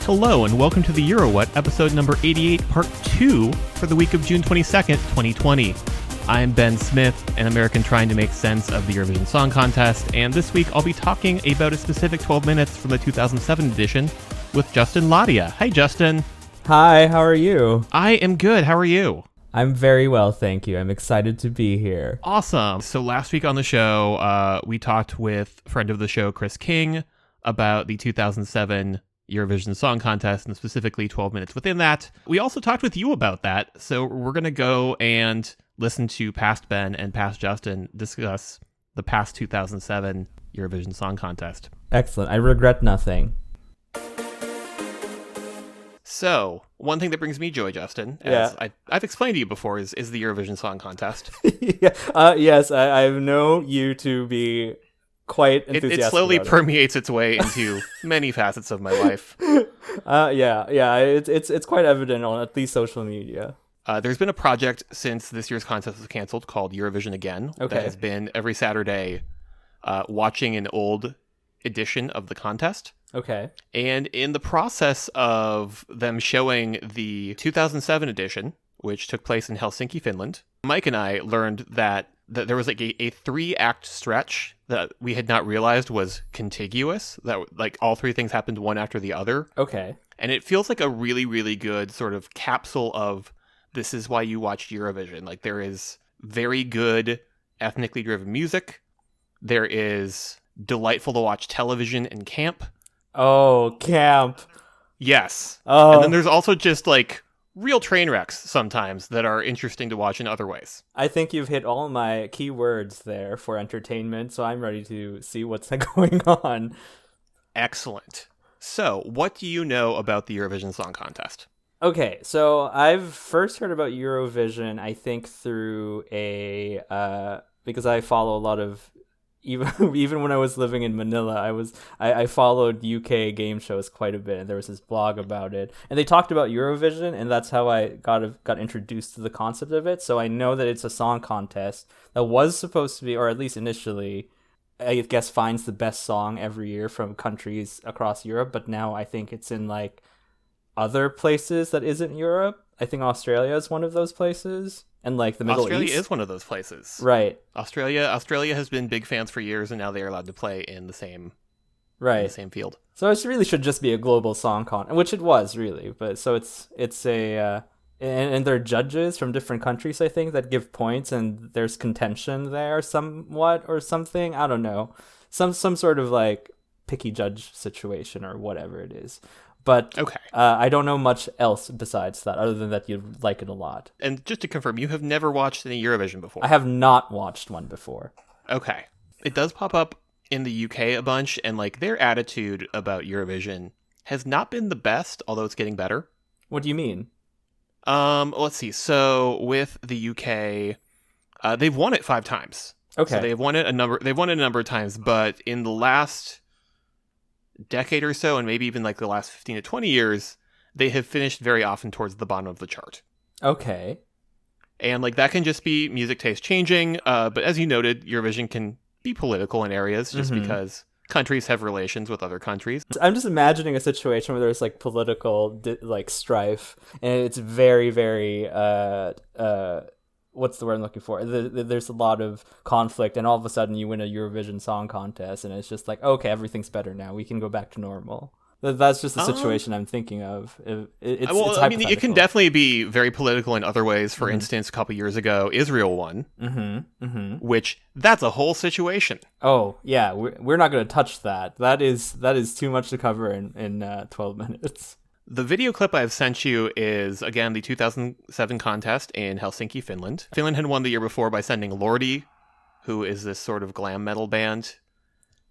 Hello and welcome to the Euro What, episode number 88, part 2 for the week of June 22nd, 2020. I'm Ben Smith, an American trying to make sense of the Eurovision Song Contest, and this week I'll be talking about a specific 12 minutes from the 2007 edition with Justin Ladia. Hi, Justin. Hi, how are you? I am good. How are you? I'm very well, thank you. I'm excited to be here. Awesome. So last week on the show, we talked with friend of the show, Chris King, about the 2007 Eurovision Song Contest, and specifically 12 minutes within that. We also talked with you about that, so we're going to go and listen to past Ben and past Justin discuss the past 2007 Eurovision Song Contest. Excellent. I regret nothing. So, one thing that brings me joy, Justin, as I've explained to you before, is the Eurovision Song Contest. Yes, I know you to be quite enthusiastic. It slowly permeates its way into many facets of my life. It's quite evident on at least social media. There's been a project since this year's contest was canceled called Eurovision Again. Okay. That has been every Saturday watching an old edition of the contest. Okay. And in the process of them showing the 2007 edition, which took place in Helsinki, Finland, Mike and I learned that there was like a 3-act stretch that we had not realized was contiguous, that like all 3 things happened one after the other. Okay. And it feels like a really, really good sort of capsule of this is why you watched Eurovision. Like there is very good ethnically driven music. There is delightful to watch television and camp. Oh, camp. Yes. Oh. And then there's also just like real train wrecks sometimes that are interesting to watch in other ways. I think you've hit all my key words there for entertainment, so I'm ready to see what's going on. Excellent. So, what do you know about the Eurovision Song Contest? Okay, so I've first heard about Eurovision, I think, through because I follow a lot of, even when I was living in Manila, I followed UK game shows quite a bit, and there was this blog about it, and they talked about Eurovision, and that's how I got introduced to the concept of it. So I know that it's a song contest that was supposed to be, or at least initially, I guess finds the best song every year from countries across Europe, but now I think it's in like other places that isn't Europe. I think Australia is one of those places. And like the Middle East. Australia is one of those places. Right. Australia has been big fans for years, and now they are allowed to play in the same field. So it really should just be a global song contest, which it was really. But so it's a and there are judges from different countries, I think, that give points, and there's contention there somewhat or something. I don't know. Some sort of like picky judge situation or whatever it is. But okay. I don't know much else besides that, other than that you like it a lot. And just to confirm, you have never watched any Eurovision before? I have not watched one before. Okay. It does pop up in the UK a bunch, and like their attitude about Eurovision has not been the best, although it's getting better. What do you mean? Let's see. So with the UK, they've won it 5 times. Okay. So they've won it a number of times, but in the last decade or so, and maybe even like the last 15 to 20 years, they have finished very often towards the bottom of the chart. Okay. And like that can just be music taste changing, but as you noted, Eurovision can be political in areas just because countries have relations with other countries. I'm just imagining a situation where there's like political like strife, and it's very, very what's the word I'm looking for? There's a lot of conflict, and all of a sudden you win a Eurovision Song Contest, and it's just like, okay, everything's better now. We can go back to normal. That's just the situation I'm thinking of. It's I mean, it can definitely be very political in other ways. For instance, a couple years ago, Israel won, which that's a whole situation. Oh, yeah. We're not going to touch that. That is too much to cover in 12 minutes. The video clip I've sent you is, again, the 2007 contest in Helsinki, Finland. Finland had won the year before by sending Lordi, who is this sort of glam metal band.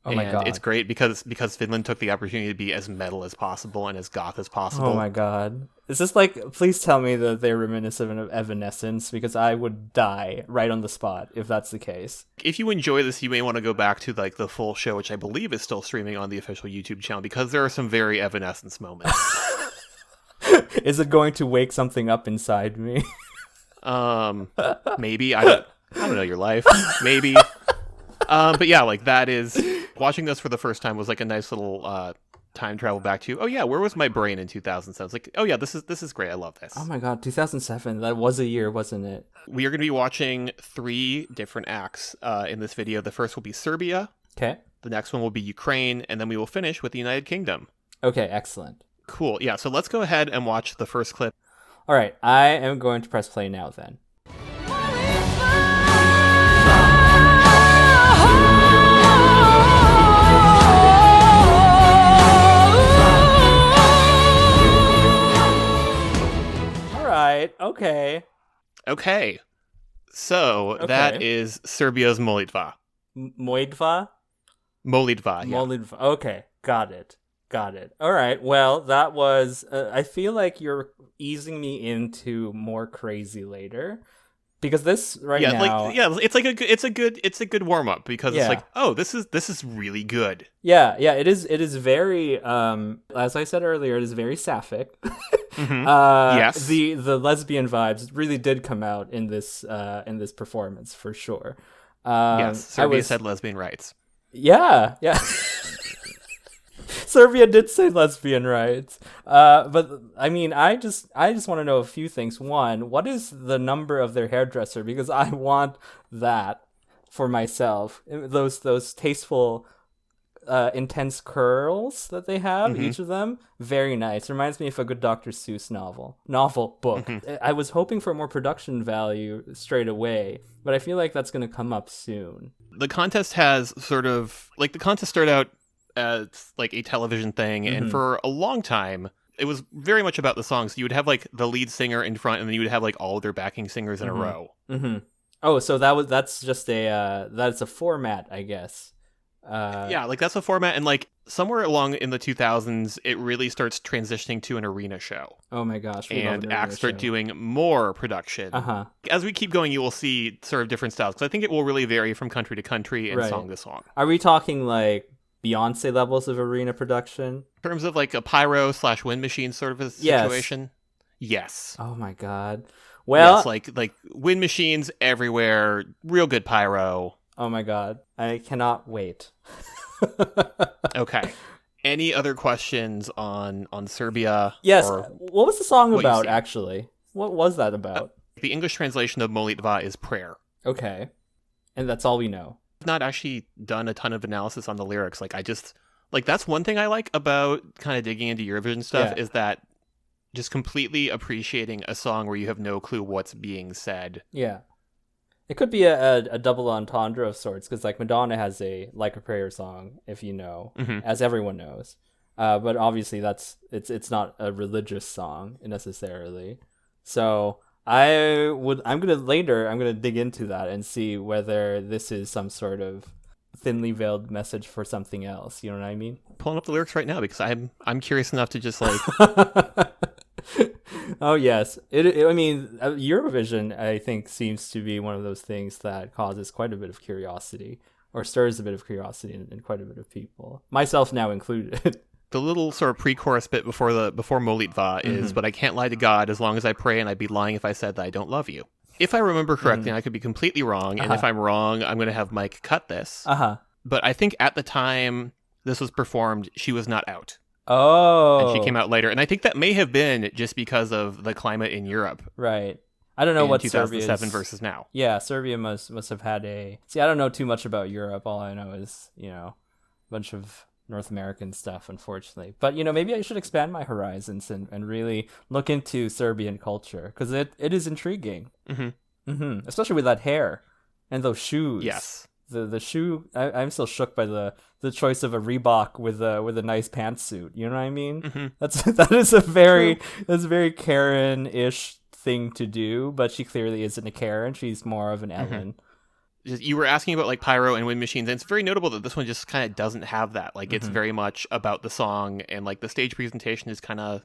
Oh my god. It's great because Finland took the opportunity to be as metal as possible and as goth as possible. Oh my god. Is this like, please tell me that they're reminiscent of Evanescence, because I would die right on the spot if that's the case. If you enjoy this, you may want to go back to like the full show, which I believe is still streaming on the official YouTube channel, because there are some very Evanescence moments. Is it going to wake something up inside me? Maybe. I don't know your life. Maybe. But yeah, like that is, watching this for the first time was like a nice little time travel back to, oh yeah, where was my brain in 2007? It's like, oh yeah, this is great. I love this. Oh my god, 2007. That was a year, wasn't it? We are going to be watching 3 different acts in this video. The first will be Serbia. Okay. The next one will be Ukraine, and then we will finish with the United Kingdom. Okay, excellent. Cool. Yeah, so let's go ahead and watch the first clip. All right, I am going to press play now then. All right, okay. Okay. So that is Serbia's Molitva. Molitva? Molitva, yeah. Molitva. Okay, got it. All right. Well, that was. I feel like you're easing me into more crazy later, because this now. It's a good warm up, because it's like, oh, this is really good. Yeah. It is very. As I said earlier, it is very sapphic. Mm-hmm. Yes. The lesbian vibes really did come out in this performance for sure. Yes. Serbia said lesbian rights. Yeah. Serbia did say lesbian rights, but I mean, I just want to know a few things. One, what is the number of their hairdresser? Because I want that for myself. Those tasteful, intense curls that they have, each of them, very nice. Reminds me of a good Dr. Seuss novel book. Mm-hmm. I was hoping for more production value straight away, but I feel like that's going to come up soon. The contest has sort of the contest started out as like a television thing, and for a long time it was very much about the songs. So you would have like the lead singer in front, and then you would have like all of their backing singers in a row. Oh, so that's just that's a format, I guess. Yeah, like that's a format, and like somewhere along in the 2000s it really starts transitioning to an arena show. Oh my gosh. And acts start doing more production. As we keep going, you will see sort of different styles, because I think it will really vary from country to country and song to song. Are we talking like Beyonce levels of arena production? In terms of like a pyro / wind machine sort of a situation? Yes. Oh my god. Well, yes, like wind machines everywhere, real good pyro. Oh my god. I cannot wait. Okay. Any other questions on Serbia? Yes. What was the song about, actually? What was that about? The English translation of Molitva is prayer. Okay. And that's all we know. Not actually done a ton of analysis on the lyrics. Like, I just that's one thing I like about kind of digging into Eurovision stuff, is that just completely appreciating a song where you have no clue what's being said. Yeah. It could be a double entendre of sorts, because like Madonna has a Like a Prayer song, if you know, as everyone knows. But obviously it's not a religious song necessarily. So I'm gonna dig into that and see whether this is some sort of thinly veiled message for something else. You know what I mean? Pulling up the lyrics right now, because I'm curious enough to just like. Oh yes, I mean, Eurovision, I think, seems to be one of those things that causes quite a bit of curiosity, or stirs a bit of curiosity in quite a bit of people, myself now included. The little sort of pre-chorus bit before Molitva is, but I can't lie to God as long as I pray, and I'd be lying if I said that I don't love you. If I remember correctly, I could be completely wrong, and if I'm wrong, I'm going to have Mike cut this. But I think at the time this was performed, she was not out. Oh. And she came out later. And I think that may have been just because of the climate in Europe. Right. I don't know what 2007 versus now. Yeah, Serbia must have had I don't know too much about Europe. All I know is, a bunch of North American stuff, unfortunately. But, maybe I should expand my horizons and really look into Serbian culture, because it is intriguing. Especially with that hair and those shoes. Yes. The shoe, I'm still shook by the choice of a Reebok with a nice pantsuit. You know what I mean? That is a very Karen-ish thing to do, but she clearly isn't a Karen. She's more of an Ellen. You were asking about like pyro and wind machines, and it's very notable that this one just kind of doesn't have that. Like it's very much about the song, and like the stage presentation is kind of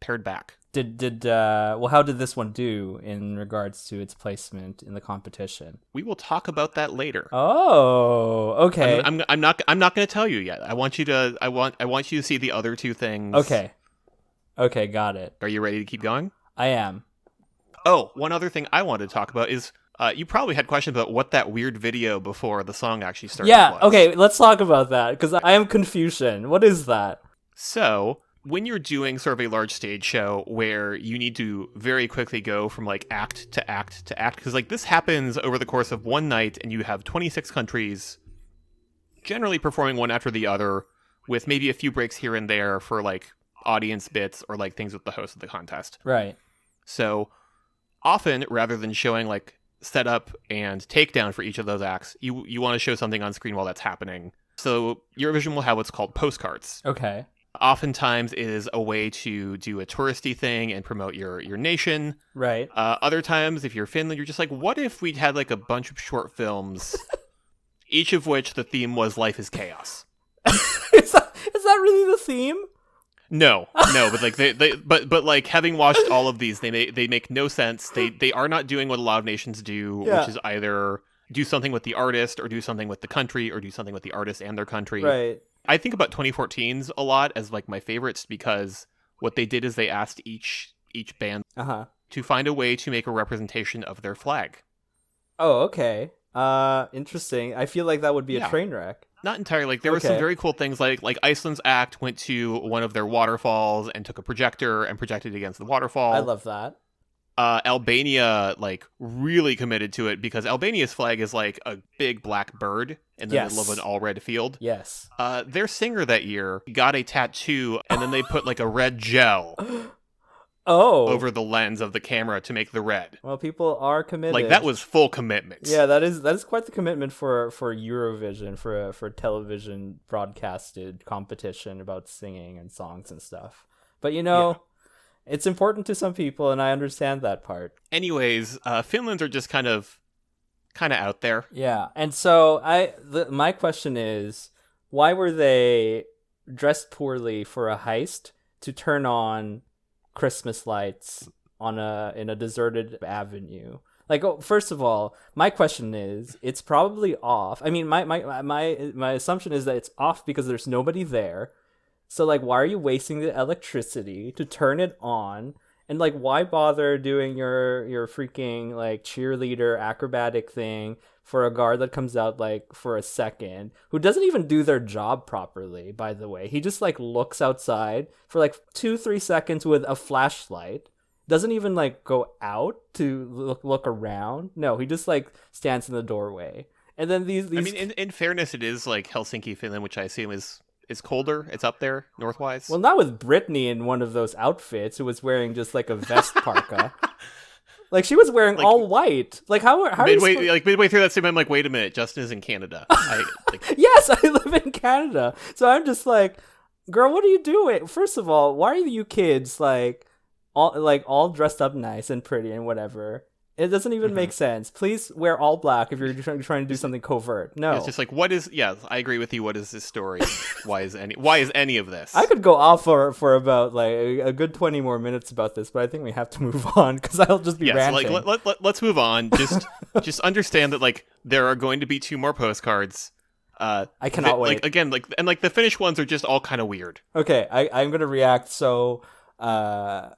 pared back. How did this one do in regards to its placement in the competition? We will talk about that later. Oh, okay. I'm not going to tell you yet. I want you to see the other two things. Okay, got it. Are you ready to keep going? I am. Oh, one other thing I wanted to talk about is you probably had questions about what that weird video before the song actually started. Yeah, was. Okay, let's talk about that, because I am confusion. What is that? So when you're doing sort of a large stage show where you need to very quickly go from like act to act to act, because like this happens over the course of one night and you have 26 countries generally performing one after the other with maybe a few breaks here and there for like audience bits or like things with the host of the contest. Right. So often, rather than showing like setup and takedown for each of those acts, you want to show something on screen while that's happening. So Eurovision will have what's called postcards. Okay. Oftentimes it is a way to do a touristy thing and promote your nation. Right. Other times, if you're Finland, you're just like, what if we had like a bunch of short films, each of which the theme was life is chaos? Is that really the theme? No, but like but like having watched all of these, they make no sense. They are not doing what a lot of nations do, which is either do something with the artist or do something with the country or do something with the artist and their country. Right. I think about 2014's a lot as like my favorites because what they did is they asked each band to find a way to make a representation of their flag. Oh, okay. Interesting. I feel like that would be a train wreck. Not entirely. Like there were some very cool things like Iceland's act went to one of their waterfalls and took a projector and projected against the waterfall. I love that. Albania like really committed to it because Albania's flag is like a big black bird in the middle of an all red field. Yes. Their singer that year got a tattoo and then they put like a red gel over the lens of the camera to make the red. Well, people are committed. Like that was full commitment. Yeah, that is quite the commitment for Eurovision, for television broadcasted competition about singing and songs and stuff. But it's important to some people, and I understand that part. Anyways, Finland's are just kind of out there. Yeah, and so my question is, why were they dressed poorly for a heist to turn on Christmas lights in a deserted avenue? Like, first of all, my question is, it's probably off. I mean, my assumption is that it's off because there's nobody there. So, like, why are you wasting the electricity to turn it on? And, like, why bother doing your freaking, like, cheerleader acrobatic thing for a guard that comes out, like, for a second, who doesn't even do their job properly, by the way. He just, like, looks outside for, like, 2-3 seconds with a flashlight. Doesn't even, like, go out to look around. No, he just, like, stands in the doorway. And then these... I mean, in fairness, it is, like, Helsinki, Finland, which I assume is colder. It's up there northwise. Well, not with Britney in one of those outfits who was wearing just like a vest parka. Like she was wearing like, all white. Like how midway through that statement, I'm like, wait a minute, Justin is in Canada. Yes, I live in Canada. So I'm just like, girl, what are you doing? First of all, why are you kids all dressed up nice and pretty and whatever? It doesn't even make sense. Please wear all black if you're trying to do something covert. No. It's just like, what is... Yeah, I agree with you. What is this story? Why is any of this? I could go off for about like a good 20 more minutes about this, but I think we have to move on because I'll just be ranting. So like, let's move on. Just understand that like there are going to be 2 more postcards. I cannot wait. Like again, like and like the Finnish ones are just all kind of weird. Okay, I'm gonna react. So, I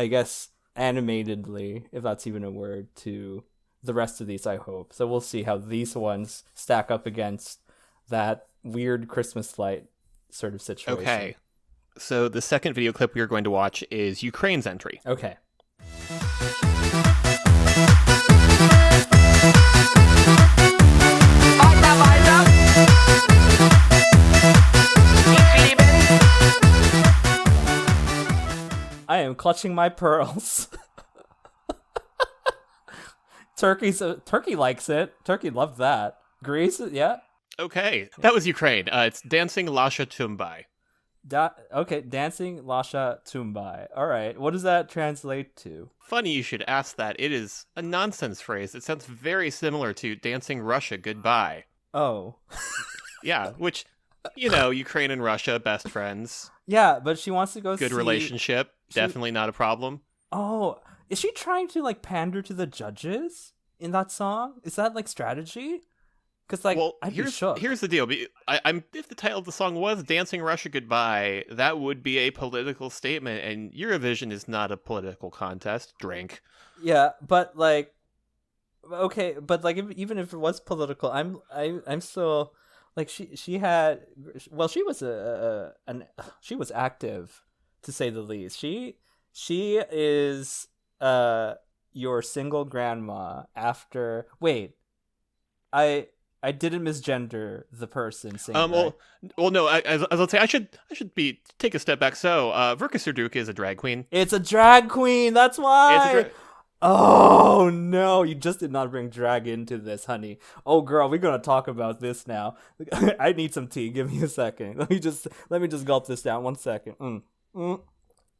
guess animatedly, if that's even a word, to the rest of these, I hope. So we'll see how these ones stack up against that weird Christmas light sort of situation. Okay. So the second video clip we are going to watch is Ukraine's entry. Okay. I am clutching my pearls. Turkey likes it. Turkey loved that. Greece, yeah. Okay, that was Ukraine. It's dancing Lasha Tumbai. Okay, dancing Lasha Tumbai. All right, what does that translate to? Funny you should ask that. It is a nonsense phrase. It sounds very similar to dancing Russia goodbye. Oh. Yeah, which, Ukraine and Russia, best friends. Yeah, but she wants to go Good relationship. Definitely not a problem. Oh, is she trying to, like, pander to the judges in that song? Is that, like, strategy? Because, like, I'd be shook. Here's the deal. If the title of the song was Dancing Russia Goodbye, that would be a political statement, and Eurovision is not a political contest. Drink. Yeah, but, like, okay, but, like, even if it was political, I'm still... like she had, well, she was she was active, to say the least. She is your single grandma after, wait, I didn't misgender the person saying well, no. As I'll say, I should take a step back. So, Verka Serduchka is a drag queen. It's a drag queen. That's why. Oh no! You just did not bring drag into this, honey. Oh girl, we're gonna talk about this now. I need some tea. Give me a second. Let me just gulp this down. 1 second.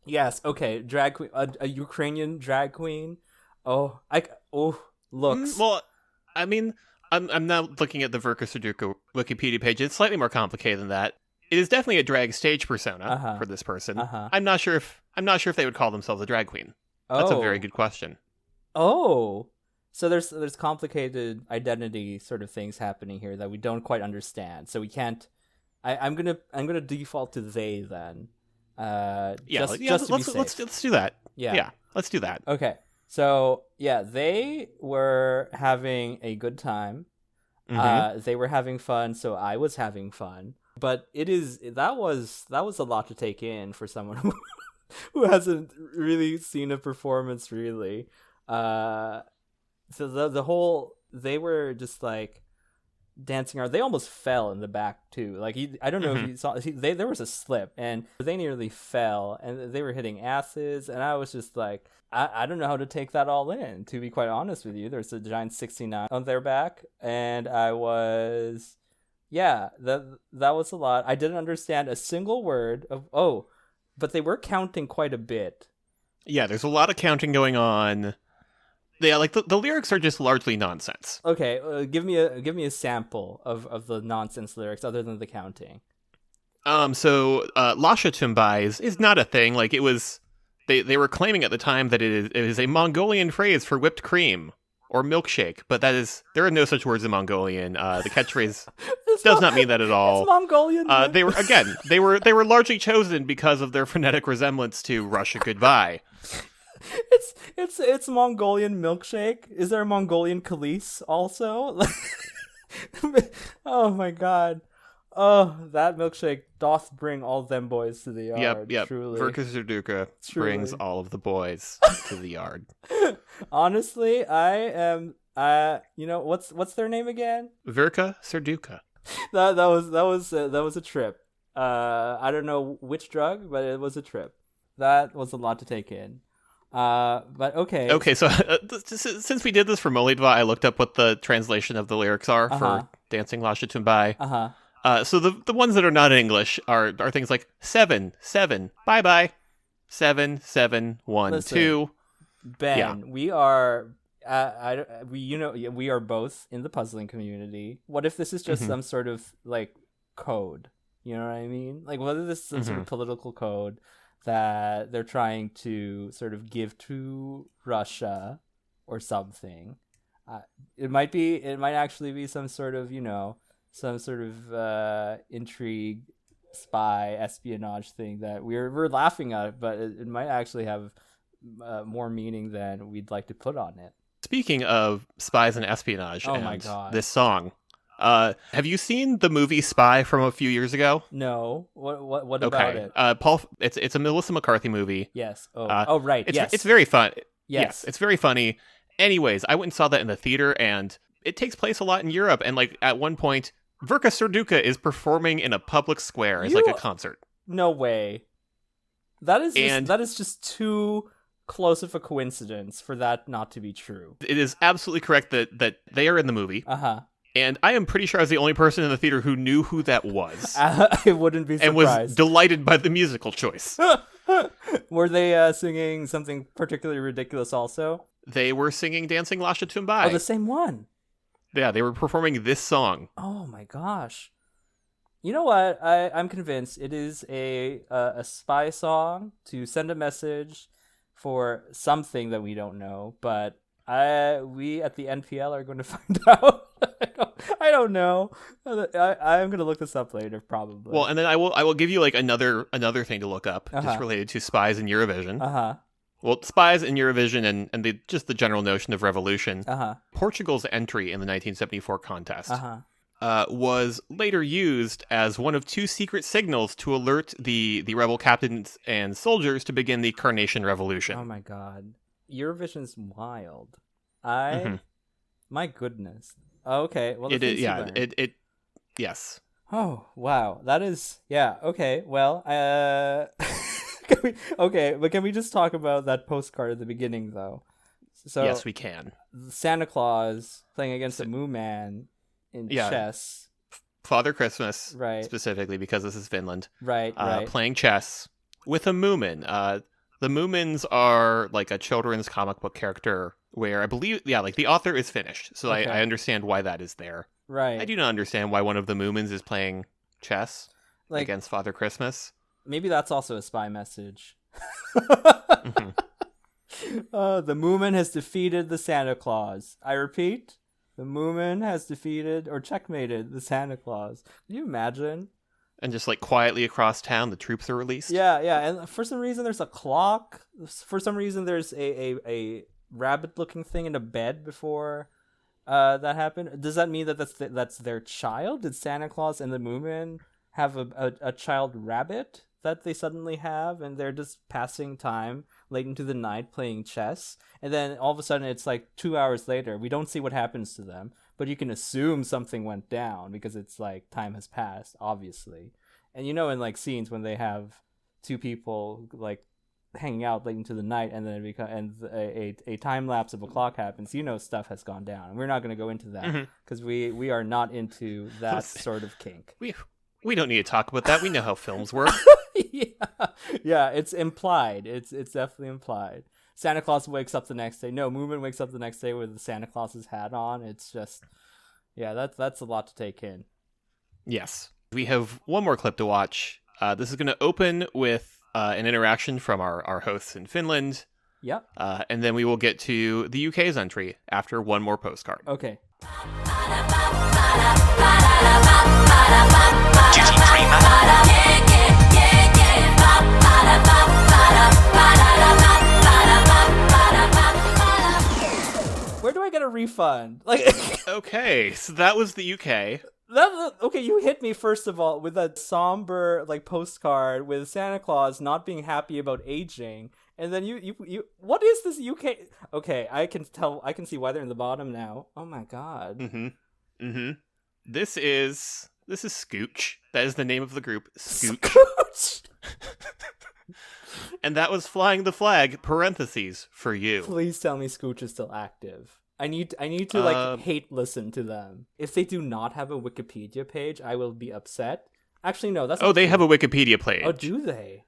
Yes. Okay. Drag queen. A Ukrainian drag queen. Looks. Well, I mean, I'm now looking at the Verka Serduchka Wikipedia page. It's slightly more complicated than that. It is definitely a drag stage persona for this person. I'm not sure if they would call themselves a drag queen. That's a very good question. Oh, so there's complicated identity sort of things happening here that we don't quite understand. So we can't. I'm gonna default to they then. Just to be safe. Let's do that. Yeah, let's do that. Okay. So yeah, they were having a good time. They were having fun, so I was having fun. But that was a lot to take in for someone who hasn't really seen a performance really. So they were just like dancing around. They almost fell in the back too. Like I don't know if you saw. There was a slip, and they nearly fell, and they were hitting asses, and I was just like, I don't know how to take that all in. To be quite honest with you, there's a giant 69 on their back, and I was, that was a lot. I didn't understand a single word of but they were counting quite a bit. Yeah, there's a lot of counting going on. Yeah, like the lyrics are just largely nonsense. Okay, give me a sample of the nonsense lyrics other than the counting. So Lasha Tumbai is not a thing. Like it was, they were claiming at the time that it is a Mongolian phrase for whipped cream or milkshake, but there are no such words in Mongolian. The catchphrase does not mean that at all. It's Mongolian. They were largely chosen because of their phonetic resemblance to Russia Goodbye. It's Mongolian milkshake. Is there a Mongolian Khalees also? Oh my god. Oh, that milkshake doth bring all them boys to the yard. Yep. Truly. Verka Serduchka brings all of the boys to the yard. Honestly, I am what's their name again? Verka Serduchka. That was a trip. I don't know which drug, but it was a trip. That was a lot to take in. But okay. Okay, so since we did this for Molitva, I looked up what the translation of the lyrics are for Dancing Lasha Tumbai. So the ones that are not in English are things like 7, 7, bye bye, 7, 7, 1, Listen, 2. Ben, we are we are both in the puzzling community. What if this is just some sort of like code? You know what I mean? Like whether this is some sort of political code that they're trying to sort of give to Russia or something. It might actually be some sort of, intrigue, spy, espionage thing that we're laughing at, but it might actually have more meaning than we'd like to put on it. Speaking of spies and espionage, my God, this song. Have you seen the movie Spy from a few years ago? No. What about it? It's a Melissa McCarthy movie. Yes. Right. It's very fun. Yes. It's very funny. Anyways, I went and saw that in the theater, and it takes place a lot in Europe. And like at one point, Verka Serduchka is performing in a public square as like a concert. No way. That is just too close of a coincidence for that not to be true. It is absolutely correct that they are in the movie. And I am pretty sure I was the only person in the theater who knew who that was. I wouldn't be surprised. And was delighted by the musical choice. Were they singing something particularly ridiculous also? They were singing Dancing Lasha Tumbai. Oh, the same one. Yeah, they were performing this song. Oh my gosh. You know what? I'm convinced it is a spy song to send a message for something that we don't know, but we at the NPL are going to find out. I don't know. I'm going to look this up later, probably. Well, and then I will give you like another thing to look up, just related to spies in Eurovision. Well, spies in Eurovision and the general notion of revolution. Portugal's entry in the 1974 contest. was later used as one of 2 secret signals to alert the rebel captains and soldiers to begin the Carnation Revolution. Oh my god. Eurovision's wild. Mhm. My goodness. Okay, well, It is, yeah, yes. Oh, wow. That is, yeah, okay, well, but can we just talk about that postcard at the beginning, though? So, Yes, we can. Santa Claus playing against a Moo Man in chess. Father Christmas, right? Specifically because this is Finland. Right. Playing chess with a Moomin. The Moomins are like a children's comic book character where I believe, like the author is Finnish, so okay. I understand why that is there. Right. I do not understand why one of the Moomins is playing chess against Father Christmas. Maybe that's also a spy message. Mm-hmm. The Moomin has defeated the Santa Claus. I repeat, the Moomin has defeated or checkmated the Santa Claus. Can you imagine? And just like quietly across town, the troops are released. Yeah. And for some reason, there's a clock. For some reason, there's a rabbit-looking thing in a bed before that happened. Does that mean that that's their child? Did Santa Claus and the Moomin have a child rabbit that they suddenly have, and they're just passing time late into the night playing chess, and then all of a sudden it's like 2 hours later, we don't see what happens to them, but you can assume something went down because it's like time has passed, obviously. And in like scenes when they have 2 people like hanging out late into the night, and then a time lapse of a clock happens, stuff has gone down, and we're not going to go into that because we are not into that sort of kink. We don't need to talk about that. We know how films work. Yeah, it's implied. It's definitely implied. Santa Claus wakes up the next day. No, Moomin wakes up the next day with the Santa Claus's hat on. It's just, that's a lot to take in. Yes. We have one more clip to watch. This is going to open with an interaction from our hosts in Finland. Yep. And then we will get to the UK's entry after one more postcard. Okay. Where do I get a refund? Okay, so that was the UK. Okay, you hit me first of all with that somber postcard with Santa Claus not being happy about aging, and then you what is this UK? Okay, I can see why they're in the bottom now. Oh my god. This is Scooch. That is the name of the group, Scooch. Scooch. And that was flying the flag, parentheses, for you. Please tell me Scooch is still active. I need to hate listen to them. If they do not have a Wikipedia page, I will be upset. Actually, no, that's they have a Wikipedia page. Oh, do they?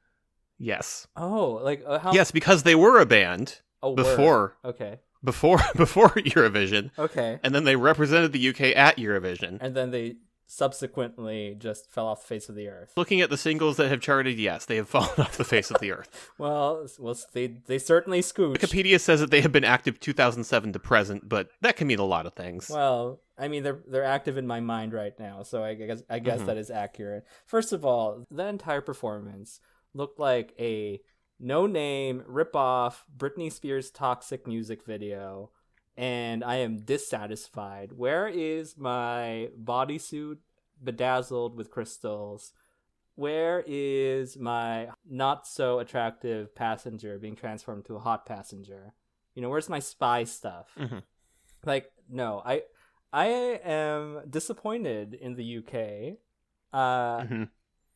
Yes. Oh, how? Yes, because they were a band before. Okay. Before Eurovision. Okay. And then they represented the UK at Eurovision. And then they subsequently just fell off the face of the earth. Looking at the singles that have charted, yes, they have fallen off the face of the earth. well, they certainly Scooch. Wikipedia says that they have been active 2007 to present, but that can mean a lot of things. Well, I mean, they're active in my mind right now, so I guess that is accurate. First of all, the entire performance looked like a no-name rip-off Britney Spears Toxic music video, and I am dissatisfied. Where is my bodysuit bedazzled with crystals? Where is my not-so-attractive passenger being transformed to a hot passenger? Where's my spy stuff? No, I am disappointed in the UK.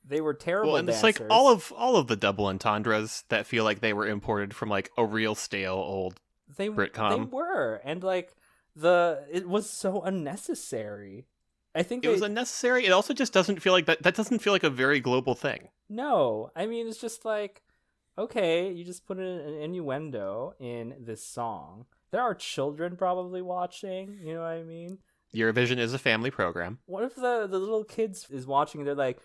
They were terrible and dancers. It's like all of the double entendres that feel like they were imported from like a real stale old Britcom. They were, and it was so unnecessary. I think it was unnecessary. It also just doesn't feel like that doesn't feel like a very global thing. No, I mean, it's just like, okay, you just put an innuendo in this song. There are children probably watching, you know what I mean? Eurovision is a family program. What if the little kids is watching and they're like,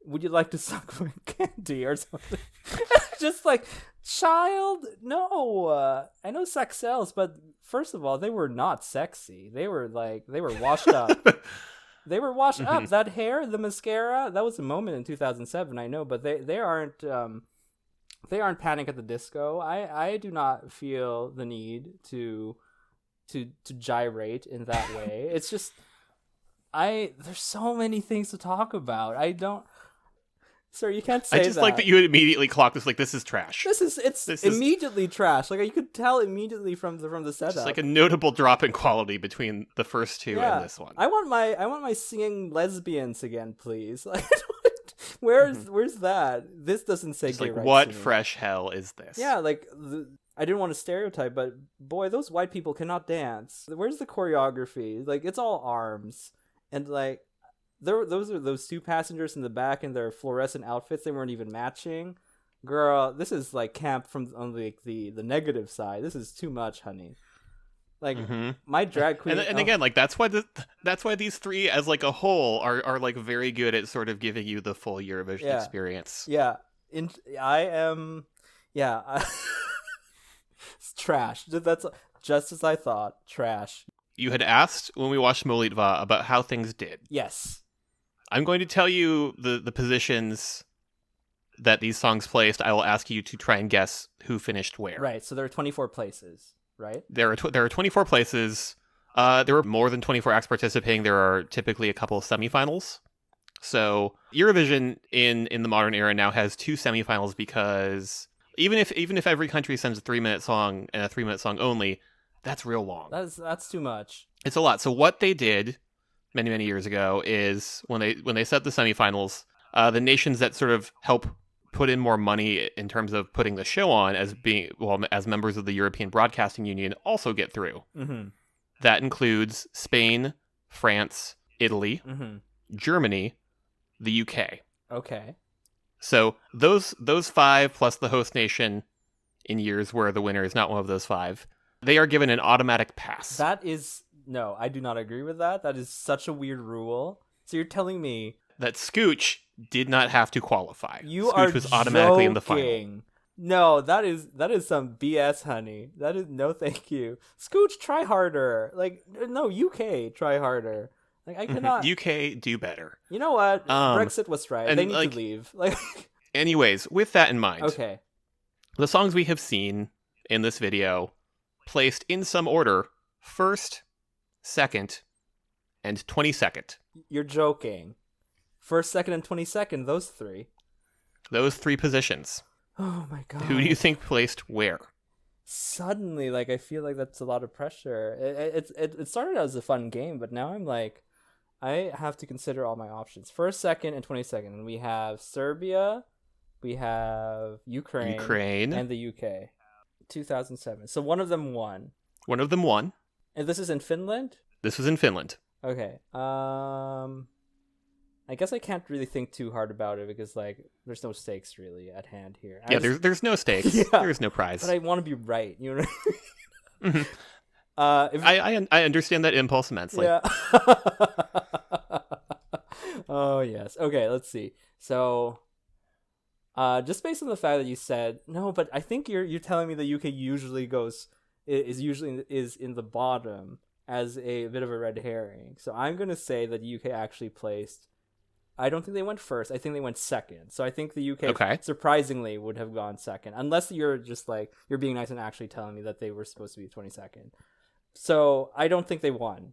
would you like to suck my candy or something? Just like, child, no. I know sex sells, but first of all, they were not sexy. They were washed up. They were washed up. That hair, the mascara, that was a moment in 2007, I know, but they aren't Panic at the Disco. I do not feel the need to gyrate in that way. It's just There's so many things to talk about. I don't. Sir, you can't say that. I just like that you immediately clocked this. Like, this is trash. It's immediately trash. Like, you could tell immediately from the setup. Just like a notable drop in quality between the first two and this one. I want my singing lesbians again, please. Like, where's that? This doesn't say just gay like, rights what to me. fresh hell is this? Yeah, like I didn't want to stereotype, but boy, those white people cannot dance. Where's the choreography? Like, it's all arms and like. Those two passengers in the back in their fluorescent outfits. They weren't even matching. Girl, this is like camp from on the negative side. This is too much, honey. Like my drag queen. And again, like that's why these three as like a whole are like very good at sort of giving you the full Eurovision experience. Yeah, I am. Yeah, it's trash. That's just as I thought. Trash. You had asked when we watched Molitva about how things did. Yes. I'm going to tell you the positions that these songs placed. I will ask you to try and guess who finished where. Right, so there are 24 places, right? There are 24 places. There were more than 24 acts participating. There are typically a couple of semifinals. So Eurovision in the modern era now has 2 semifinals because even if every country sends a 3-minute song and a 3-minute song only, that's real long. That's too much. It's a lot. So what they did many years ago is when they set the semifinals, the nations that sort of help put in more money in terms of putting the show on as members of the European Broadcasting Union also get through. Mm-hmm. That includes Spain, France, Italy, Germany, the UK. Okay. So those 5 plus the host nation in years where the winner is not one of those 5, they are given an automatic pass. No, I do not agree with that. That is such a weird rule. So you're telling me that Scooch did not have to qualify. Scooch was automatically in the final. No, that is some BS, honey. That is no thank you. Scooch, try harder. Like, no, UK, try harder. Like, I cannot. UK, do better. You know what? Brexit was right. They need to leave. Like. Anyways, with that in mind, okay, the songs we have seen in this video placed in some order: first, second, and 22nd. You're joking. First, second, and 22nd, those 3. Those 3 positions. Oh my god. Who do you think placed where? Suddenly, like, I feel like that's a lot of pressure. It started out as a fun game, but now I'm like, I have to consider all my options. First, second, and 22nd. And we have Serbia, we have Ukraine, and the UK. 2007. So one of them won. One of them won. And this is in Finland? This was in Finland. Okay. I guess I can't really think too hard about it because, like, there's no stakes really at hand here. There's no stakes. Yeah, there's no prize. But I want to be right. You know what I mean? I understand that impulse immensely. Yeah. Oh, yes. Okay, let's see. So, just based on the fact that you said, no, but I think you're telling me the UK usually is in the bottom as a bit of a red herring. So I'm going to say that the UK actually placed, I don't think they went first. I think they went second. So I think the UK surprisingly would have gone second, unless you're just like, you're being nice and actually telling me that they were supposed to be 22nd. So I don't think they won.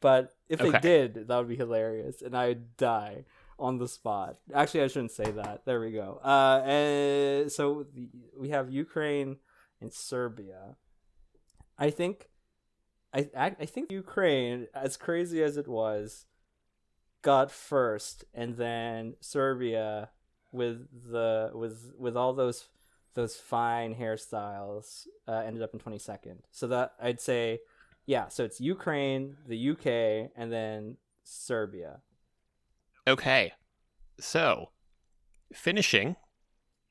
But if they did, that would be hilarious. And I'd die on the spot. Actually, I shouldn't say that. There we go. So we have Ukraine and Serbia. I think Ukraine, as crazy as it was, got first, and then Serbia with all those fine hairstyles ended up in 22nd. So that I'd say, yeah. So it's Ukraine, the UK, and then Serbia. Okay, so finishing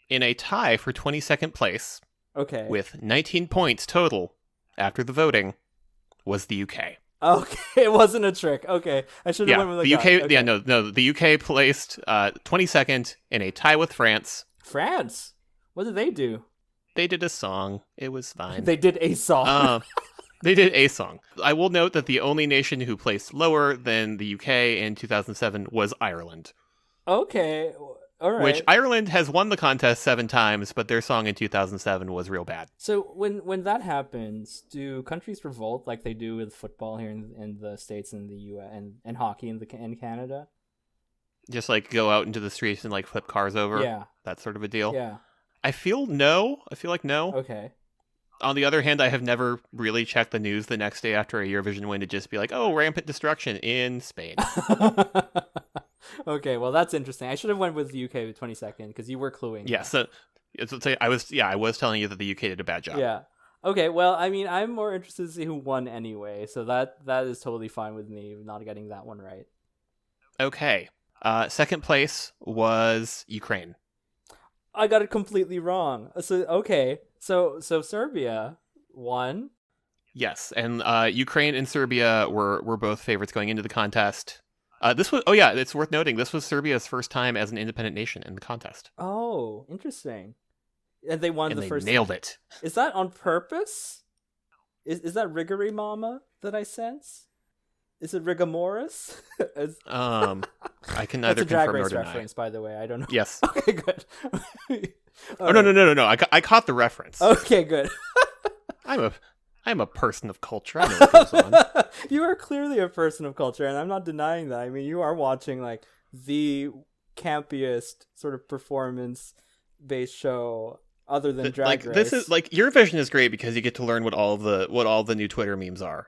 in a tie for 22nd place. Okay, with 19 points total after the voting was the UK. Okay, it wasn't a trick. Okay, I should have went with the UK. Okay. Yeah, no. The UK placed 22nd in a tie with France. France? What did they do? They did a song. It was fine. They did a song. They did a song. I will note that the only nation who placed lower than the UK in 2007 was Ireland. Okay, All right. Which Ireland has won the contest 7 times, but their song in 2007 was real bad. So when that happens, do countries revolt like they do with football here in the States and the US and hockey in Canada? Just like go out into the streets and like flip cars over. Yeah. That sort of a deal. Yeah. I feel no. I feel like no. Okay. On the other hand, I have never really checked the news the next day after a Eurovision win to just be like, oh, rampant destruction in Spain. Okay, well that's interesting. I should have went with the UK with 22nd because you were cluing. Yeah, so I was telling you that the UK did a bad job. Yeah. Okay, well, I mean, I'm more interested to see who won anyway, so that is totally fine with me not getting that one right. Okay. Second place was Ukraine. I got it completely wrong. So Serbia won. Yes, and Ukraine and Serbia were both favorites going into the contest. It's worth noting this was Serbia's first time as an independent nation in the contest. Oh, interesting. And they won and the they first. Nailed it. Is that on purpose? Is that Riggory Mama that I sense? Is it Rigomoris? I can neither confirm nor deny. Reference, by the way. I don't know. Yes. Okay, good. No. I caught the reference. Okay, good. I'm a person of culture. I know what goes on. You are clearly a person of culture, and I'm not denying that. I mean, you are watching like the campiest sort of performance-based show other than Drag Race. This is like Eurovision is great because you get to learn what all the new Twitter memes are.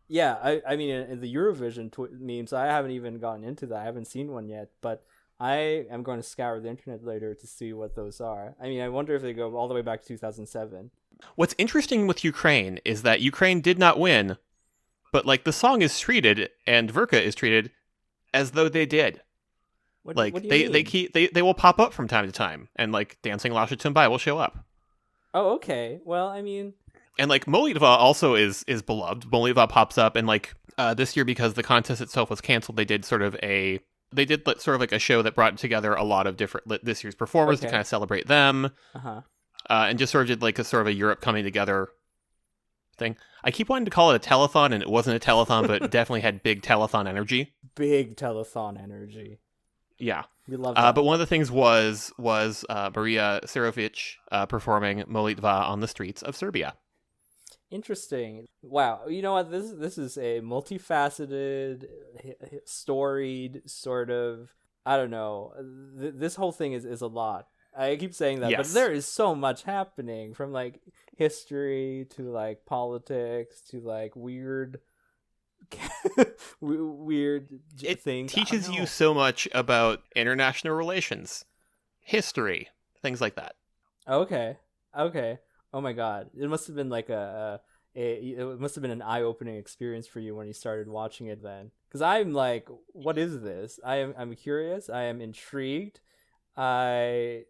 Yeah, I mean, in the Eurovision memes, I haven't even gotten into that. I haven't seen one yet, but I am going to scour the internet later to see what those are. I mean, I wonder if they go all the way back to 2007. What's interesting with Ukraine is that Ukraine did not win, but like the song is treated and Verka is treated as though they did. What like do you mean? they will pop up from time to time, and like dancing Lasha Tumbai will show up. Oh, okay. Well, I mean. And like Molitva also is beloved. Molitva pops up, and like this year because the contest itself was canceled, they did sort of like a show that brought together a lot of different this year's performers to kind of celebrate them, and just sort of did like a sort of a Europe coming together thing. I keep wanting to call it a telethon, and it wasn't a telethon, but it definitely had big telethon energy. Big telethon energy. Yeah, we love that. But one of the things was Marija Šerifović performing Molitva on the streets of Serbia. Interesting. Wow. You know what? This is a multifaceted, storied sort of. I don't know. This whole thing is a lot. I keep saying that, but there is so much happening from like history to like politics to like weird things. It teaches you so much about international relations, history, things like that. Okay. Oh my god! It must have been like it must have been an eye-opening experience for you when you started watching it then. Because I'm like, what is this? I'm curious. I am intrigued. I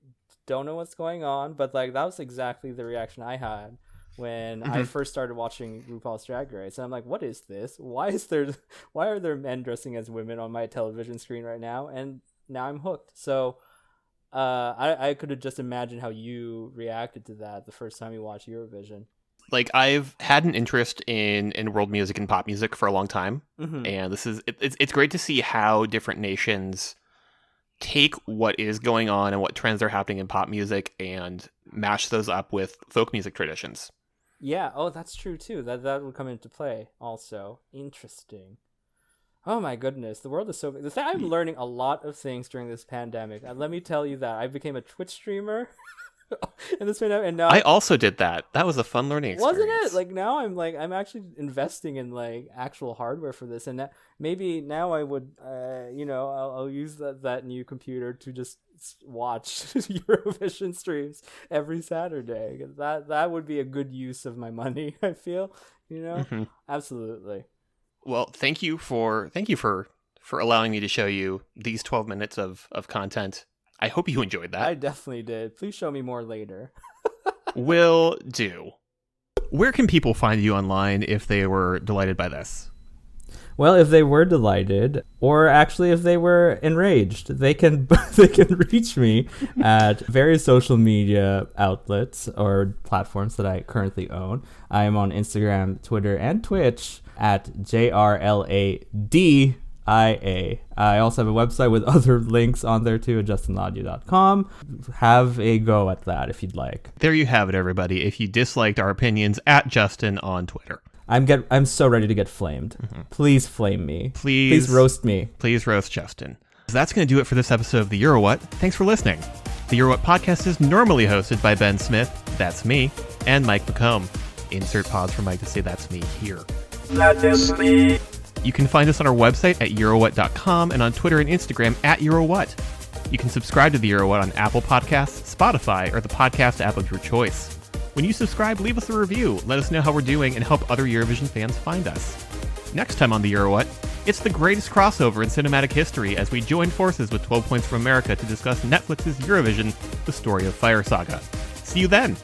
don't know what's going on, but like that was exactly the reaction I had when I first started watching RuPaul's Drag Race. And I'm like, what is this? Why are there men dressing as women on my television screen right now? And now I'm hooked. So I could have just imagined how you reacted to that the first time you watched Eurovision. Like I've had an interest in world music and pop music for a long time, and it's great to see how different nations take what is going on and what trends are happening in pop music and mash those up with folk music traditions. Yeah, oh, that's true too. That would come into play also. Interesting. Oh my goodness, the world is so big. I'm learning a lot of things during this pandemic. And let me tell you that I became a Twitch streamer in this pandemic, and now I also did that. That was a fun learning experience. Wasn't it? Like now I'm actually investing in like actual hardware for this, and maybe now I would I'll use that new computer to just watch Eurovision streams every Saturday. That would be a good use of my money, I feel, Absolutely. Well, thank you for allowing me to show you these 12 minutes of content. I hope you enjoyed that. I definitely did. Please show me more later. Will do. Where can people find you online if they were delighted by this? Well, if they were delighted, or actually if they were enraged, they can reach me at various social media outlets or platforms that I currently own. I am on Instagram, Twitter, and Twitch at JRLAD I also have a website with other links on there too at justinladia.com. Have a go at that if you'd like. There you have it, everybody. If you disliked our opinions, at Justin on Twitter. I'm so ready to get flamed. Please flame me. Please roast me. Please roast Justin. So that's going to do it for this episode of the Euro What. Thanks for listening. The Euro What podcast is normally hosted by Ben Smith, that's me, and Mike McComb. Insert pause for Mike to say that's me here. That is me. You can find us on our website at eurowhat.com and on Twitter and Instagram at Eurowhat. You can subscribe to the Euro What on Apple Podcasts, Spotify, or the podcast app of your choice. When you subscribe, leave us a review, let us know how we're doing, and help other Eurovision fans find us. Next time on the Euro What, it's the greatest crossover in cinematic history as we join forces with 12 Points from America to discuss Netflix's Eurovision, The Story of Fire Saga. See you then!